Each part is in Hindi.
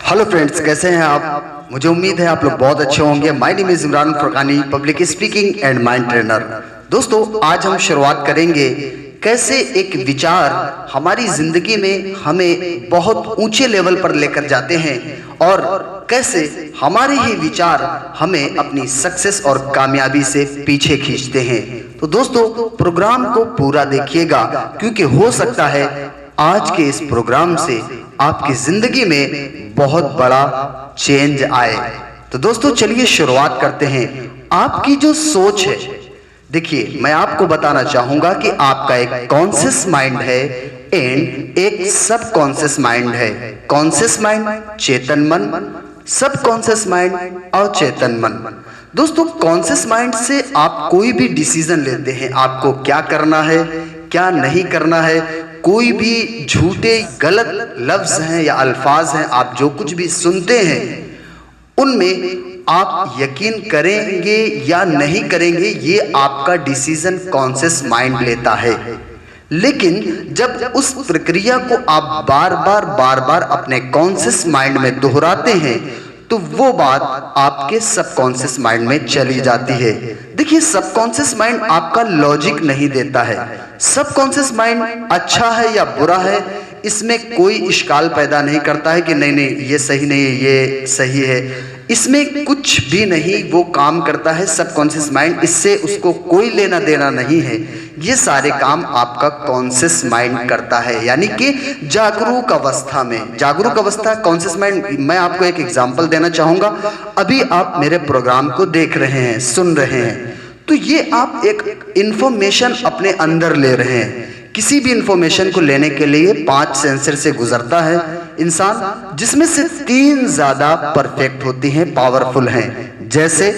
हेलो फ्रेंड्स, कैसे हैं आप? मुझे उम्मीद है आप लोग बहुत अच्छे होंगे। My name is Imran Farkani, public speaking and mind trainer. दोस्तों, आज हम शुरुआत करेंगे कैसे एक विचार हमारी जिंदगी में हमें बहुत ऊंचे लेवल पर लेकर जाते हैं और कैसे हमारे ही विचार हमें अपनी सक्सेस और कामयाबी से पीछे खींचते हैं। तो दोस्तों, प्रोग्राम को पूरा देखिएगा, क्योंकि हो सकता है आज के इस प्रोग्राम से आपकी जिंदगी में बहुत बड़ा चेंज आए। तो दोस्तों, चलिए शुरुआत करते हैं। आपकी जो सोच है, देखिए, मैं आपको बताना चाहूंगा कि आपका एक कॉन्शियस माइंड है एंड एक सब कॉन्शियस माइंड है। कॉन्शियस माइंड चेतन मन, सब कॉन्शियस माइंड अचेतन मन। दोस्तों, कॉन्शियस माइंड से आप कोई भी डिसीजन लेते हैं, आपको क्या करना है क्या नहीं करना है। कोई भी झूठे गलत लफ्ज हैं या अल्फाज हैं, आप जो कुछ भी सुनते हैं उनमें आप यकीन करेंगे या नहीं करेंगे, ये आपका डिसीजन कॉन्शियस माइंड लेता है। लेकिन जब उस प्रक्रिया को आप बार बार अपने कॉन्शियस माइंड में दोहराते हैं तो वो बात आपके सबकॉन्शियस माइंड में चली जाती है। देखिए, सबकॉन्शियस माइंड आपका लॉजिक नहीं देता है। सबकॉन्शियस माइंड अच्छा है या बुरा है, इसमें कोई इश्काल पैदा नहीं करता है कि नहीं ये सही नहीं है, ये सही है। इसमें कुछ भी नहीं वो काम करता है सबकॉन्शियस माइंड, इससे उसको कोई लेना देना नहीं है। ये सारे काम आपका कॉन्शियस माइंड करता है, यानी कि जागरूक अवस्था में। जागरूक अवस्था कॉन्शियस माइंड, मैं आपको एक एग्जांपल देना चाहूंगा। अभी आप मेरे प्रोग्राम को देख रहे हैं, सुन रहे हैं, तो ये आप एक इंफॉर्मेशन अपने अंदर ले रहे हैं। किसी भी इंफॉर्मेशन को लेने के लिए 5 सेंसर से गुजरता है इंसान, जिसमें से 3 ज्यादा परफेक्ट होती हैं, पावरफुल हैं, जैसे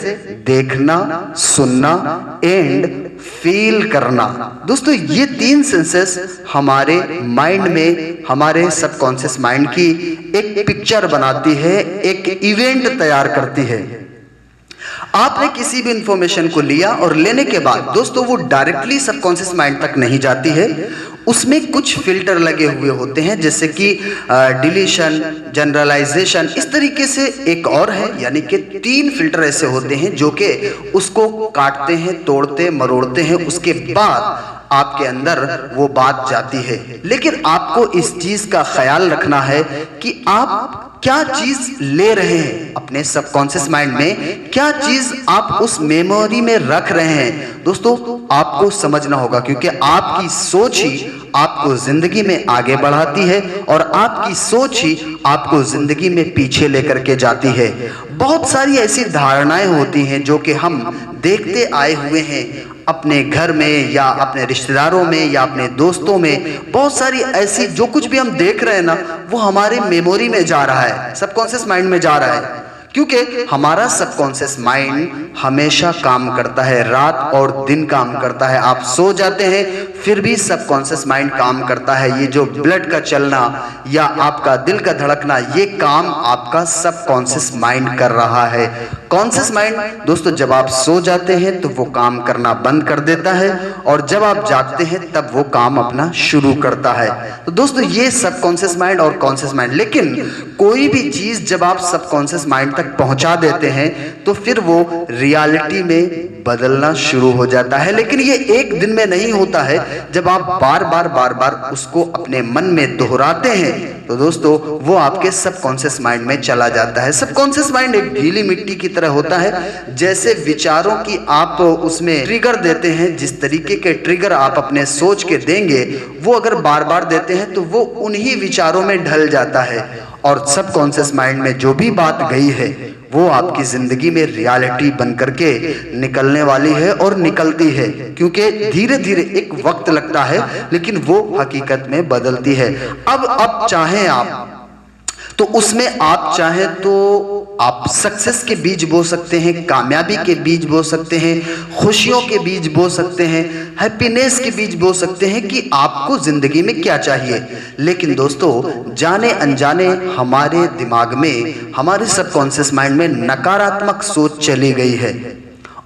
देखना, सुनना एंड फील करना। दोस्तों, ये 3 सेंसेस हमारे माइंड में, हमारे सबकॉन्शियस माइंड की एक पिक्चर बनाती है, एक इवेंट तैयार करती है। आपने किसी भी इंफॉर्मेशन को लिया और लेने के बाद दोस्तों वो डायरेक्टली सबकॉन्शियस माइंड तक नहीं जाती है, उसमें कुछ फिल्टर लगे हुए होते हैं, जैसे कि डिलीशन, जनरलाइजेशन, इस तरीके से एक और है, यानी कि 3 फिल्टर ऐसे होते हैं जो कि उसको काटते हैं, तोड़ते मरोड़ते हैं, उसके बाद आपके अंदर वो बात जाती है। लेकिन आपको इस चीज का ख्याल रखना है कि आप क्या चीज ले रहे हैं अपने सबकॉन्शियस माइंड में, क्या चीज आप उस मेमोरी में रख रहे हैं। दोस्तों, आपको समझना होगा, क्योंकि आपकी सोच ही आपको जिंदगी में आगे बढ़ाती है और आपकी सोच ही आपको जिंदगी में पीछे लेकर के जाती है। बहुत सारी ऐसी धारणाएं होती हैं जो कि हम देखते आए हुए हैं अपने घर में या अपने रिश्तेदारों में या अपने दोस्तों में। बहुत सारी ऐसी, जो कुछ भी हम देख रहे हैं ना, वो हमारे मेमोरी में जा रहा है, सबकॉन्शियस माइंड में जा रहा है, क्योंकि हमारा सबकॉन्शियस माइंड हमेशा काम करता है, रात और दिन काम करता है। आप सो जाते हैं फिर भी सबकॉन्शियस माइंड काम करता है। ये जो ब्लड का चलना या आपका दिल का धड़कना, ये काम आपका सबकॉन्शियस माइंड कर रहा है। कॉन्शियस माइंड दोस्तों, जब आप सो जाते हैं तो वो काम करना बंद कर देता है और जब आप जागते हैं तब वो काम अपना शुरू करता है। तो दोस्तों, ये सबकॉन्शियस माइंड और कॉन्शियस माइंड। लेकिन कोई भी चीज जब आप सबकॉन्शियस माइंड तक पहुंचा देते हैं तो फिर वो रियलिटी में बदलना शुरू हो जाता है। लेकिन ये एक दिन में नहीं होता है। जब आप बार बार उसको अपने मन में दोहराते हैं तो दोस्तों वो आपके सबकॉन्शियस माइंड में चला जाता है। सबकॉन्शियस माइंड एक गीली मिट्टी की तरह होता है। जैसे विचारों की आप उसमें ट्रिगर देते हैं, जिस तरीके के ट्रिगर आप अपने सोच के देंगे, वो अगर बार बार देते हैं तो वो उन्हीं विचारों में ढल जाता है और सबकॉन्शियस माइंड में जो भी बात गई है वो आपकी जिंदगी में रियलिटी बन करके निकलने वाली है और निकलती है, क्योंकि धीरे धीरे एक वक्त लगता है लेकिन वो हकीकत में बदलती है। अब चाहें आप तो उसमें आप चाहें तो आप सक्सेस के बीज बो सकते हैं, कामयाबी के बीज बो सकते हैं, खुशियों के बीज बो सकते हैं, हैप्पीनेस के बीज बो सकते हैं कि आपको जिंदगी में क्या चाहिए। लेकिन दोस्तों, जाने अनजाने हमारे दिमाग में, हमारे सबकॉन्शियस माइंड में नकारात्मक सोच चली गई है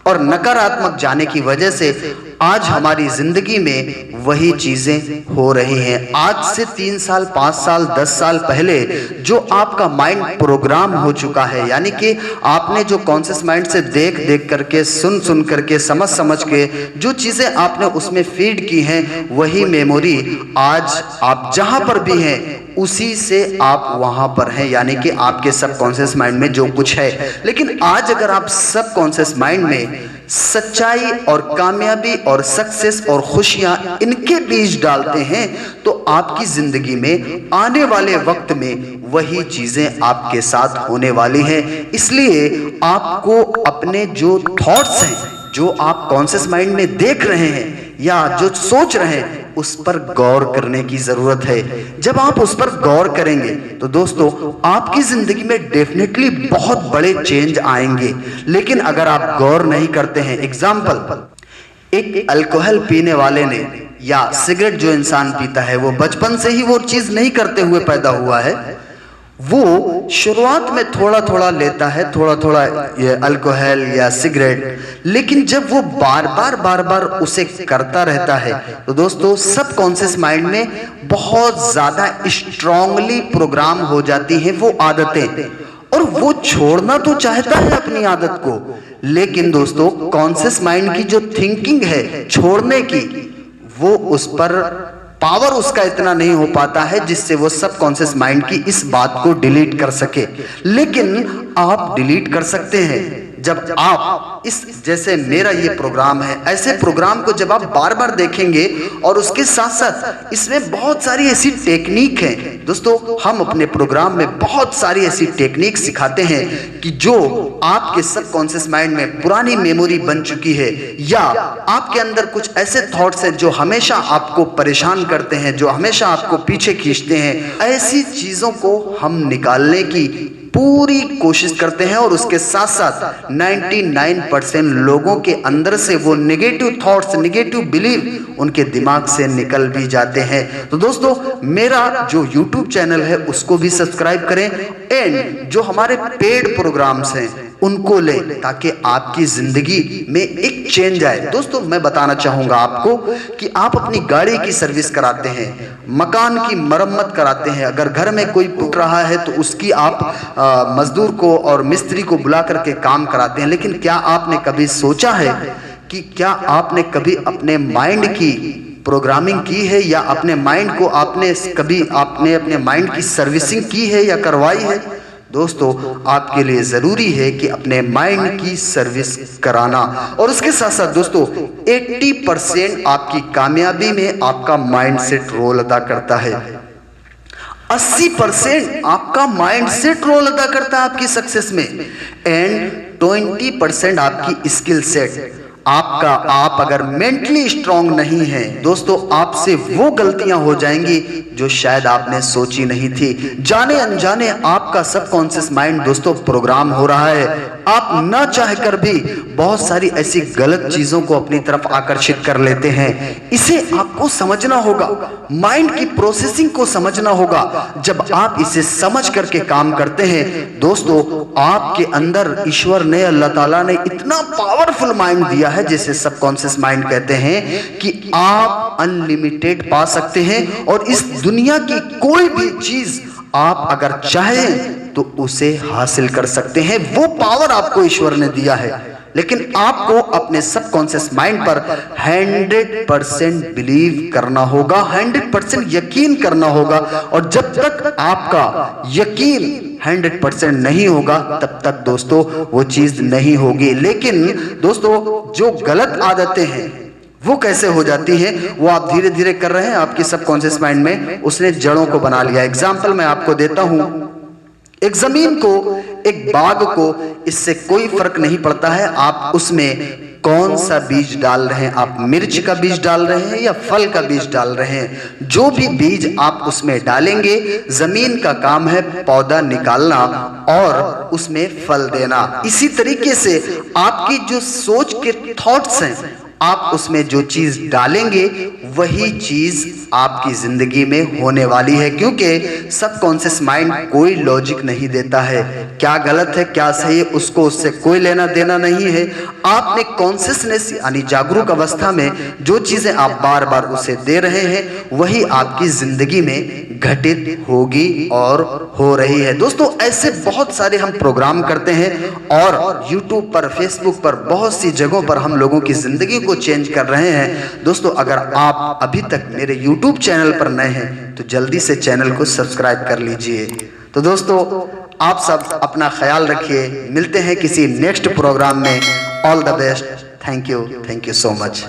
और नकारात्मक जाने की वजह से आज हमारी जिंदगी में वही चीजें हो रही हैं। आज से 3 साल, 5 साल, 10 साल पहले जो आपका माइंड प्रोग्राम हो चुका है, यानी कि आपने जो कॉन्शियस माइंड से देख देख करके, सुन सुन करके, समझ समझ के जो चीजें आपने उसमें फीड की हैं, वही मेमोरी आज आप जहां पर भी हैं उसी से आप वहां पर हैं, यानी कि आपके सबकॉन्शियस माइंड में जो कुछ है। लेकिन आज अगर आप सबकॉन्शियस माइंड में सच्चाई और कामयाबी और सक्सेस और खुशियां इनके बीज डालते हैं तो आपकी जिंदगी में आने वाले वक्त में वही चीजें आपके साथ होने वाली हैं। इसलिए आपको अपने जो थॉट्स हैं, जो आप कॉन्शियस माइंड में देख रहे हैं या जो सोच रहे हैं, उस पर गौर करने की जरूरत है। जब आप उस पर गौर करेंगे तो दोस्तों आपकी जिंदगी में डेफिनेटली बहुत बड़े चेंज आएंगे। लेकिन अगर आप गौर नहीं करते हैं, एग्जाम्पल, एक अल्कोहल पीने वाले ने या सिगरेट जो इंसान पीता है, वो बचपन से ही वो चीज नहीं करते हुए पैदा हुआ है। वो शुरुआत में थोड़ा थोड़ा लेता है, थोड़ा थोड़ा ये अल्कोहल या सिगरेट, लेकिन जब वो बार बार उसे करता रहता है तो दोस्तों सबकॉन्शियस माइंड में बहुत ज्यादा स्ट्रांगली प्रोग्राम हो जाती हैं वो आदतें, और वो छोड़ना तो चाहता है अपनी आदत को, लेकिन दोस्तों कॉन्शियस माइंड की जो थिंकिंग है छोड़ने की, वो उस पर पावर उसका इतना नहीं हो पाता है जिससे वो सबकॉन्शियस माइंड की इस बात को डिलीट कर सके। लेकिन आप डिलीट कर सकते हैं जब आप इस, जैसे मेरा ये प्रोग्राम है, ऐसे प्रोग्राम को जब आप बार बार देखेंगे और उसके साथ साथ इसमें बहुत सारी ऐसी टेक्निक हैं। दोस्तों हम अपने प्रोग्राम में बहुत सारी ऐसी टेक्निक सिखाते हैं कि जो आपके सबकॉन्शियस माइंड में पुरानी मेमोरी बन चुकी है, या आपके अंदर कुछ ऐसे थॉट्स हैं जो हमेशा आपको परेशान करते हैं, जो हमेशा आपको पीछे खींचते हैं, ऐसी चीजों को हम निकालने की पूरी कोशिश करते हैं। और उसके साथ साथ 99% लोगों के अंदर से वो नेगेटिव थॉट्स, नेगेटिव बिलीव उनके दिमाग से निकल भी जाते हैं। तो दोस्तों मेरा जो YouTube चैनल है उसको भी सब्सक्राइब करें, एंड जो हमारे पेड प्रोग्राम्स हैं उनको लें, ताकि आपकी जिंदगी में एक चेंज आए। दोस्तों मैं बताना चाहूंगा आपको कि आप अपनी गाड़ी की सर्विस कराते हैं, मकान की मरम्मत कराते हैं, अगर घर में कोई टूट रहा है तो उसकी आप मजदूर को और मिस्त्री को बुला करके काम कराते हैं। लेकिन क्या आपने कभी सोचा है कि क्या आपने कभी अपने माइंड की प्रोग्रामिंग की है, या अपने माइंड को आपने कभी अपने माइंड की सर्विसिंग की है या करवाई है? दोस्तों आपके लिए जरूरी है कि अपने माइंड की सर्विस कराना। और उसके साथ साथ दोस्तों 80% आपकी कामयाबी में आपका माइंडसेट रोल अदा करता है, 80% आपका माइंडसेट रोल अदा करता है आपकी सक्सेस में, एंड 20% आपकी स्किल सेट। आप अगर मेंटली स्ट्रांग नहीं है दोस्तों, आपसे वो गलतियां हो जाएंगी जो शायद आपने सोची नहीं थी। जाने अनजाने आपका सबकॉन्शियस माइंड दोस्तों प्रोग्राम हो रहा है। आप ना चाहकर भी बहुत सारी ऐसी गलत चीजों को अपनी तरफ आकर्षित कर लेते हैं। इसे आपको समझना होगा, माइंड की प्रोसेसिंग को समझना होगा। जब आप इसे समझ करके काम करते हैं दोस्तों, आपके अंदर ईश्वर ने, अल्लाह ताला ने इतना पावरफुल माइंड दिया है, जिसे सबकॉन्शियस माइंड कहते हैं, कि आप अनलिमिटेड पा सकते हैं। और इस दुनिया की कोई भी चीज आप अगर चाहें तो उसे हासिल कर सकते हैं। वो पावर आपको ईश्वर ने दिया है, लेकिन आपको अपने सबकॉन्शियस माइंड पर 100% बिलीव करना होगा, 100% यकीन करना होगा। और जब तक आपका यकीन 100% नहीं होगा तब तक दोस्तों वो चीज नहीं होगी। लेकिन दोस्तों जो गलत आदतें हैं वो कैसे हो जाती है, वो आप धीरे धीरे कर रहे हैं, आपके सबकॉन्शियस माइंड में उसने जड़ों को बना लिया। एग्जाम्पल मैं आपको देता हूं, एक जमीन को, एक बाग को, इससे कोई फर्क नहीं पड़ता है आप उसमें कौन सा बीज डाल रहे हैं। आप मिर्च का बीज डाल रहे हैं या फल का बीज डाल रहे हैं, जो भी बीज आप उसमें डालेंगे, जमीन का काम है पौधा निकालना और उसमें फल देना। इसी तरीके से आपकी जो सोच के थॉट्स हैं आप उसमें जो चीज डालेंगे वही चीज आपकी जिंदगी में होने वाली है, क्योंकि सबकॉन्शियस माइंड कोई लॉजिक नहीं देता है। क्या गलत है क्या सही है उसको उससे कोई लेना देना नहीं है। आपने कॉन्शियसनेस यानी जागरूक अवस्था में जो चीजें आप बार बार उसे दे रहे हैं वही आपकी जिंदगी में घटित होगी और हो रही है। दोस्तों ऐसे बहुत सारे हम प्रोग्राम करते हैं और YouTube पर, Facebook पर, बहुत सी जगहों पर हम लोगों की जिंदगी को चेंज कर रहे हैं। दोस्तों अगर आप अभी तक मेरे YouTube चैनल पर नए हैं तो जल्दी से चैनल को सब्सक्राइब कर लीजिए। तो दोस्तों आप सब अपना ख्याल रखिए, मिलते हैं किसी नेक्स्ट प्रोग्राम में। All the best, thank you so much.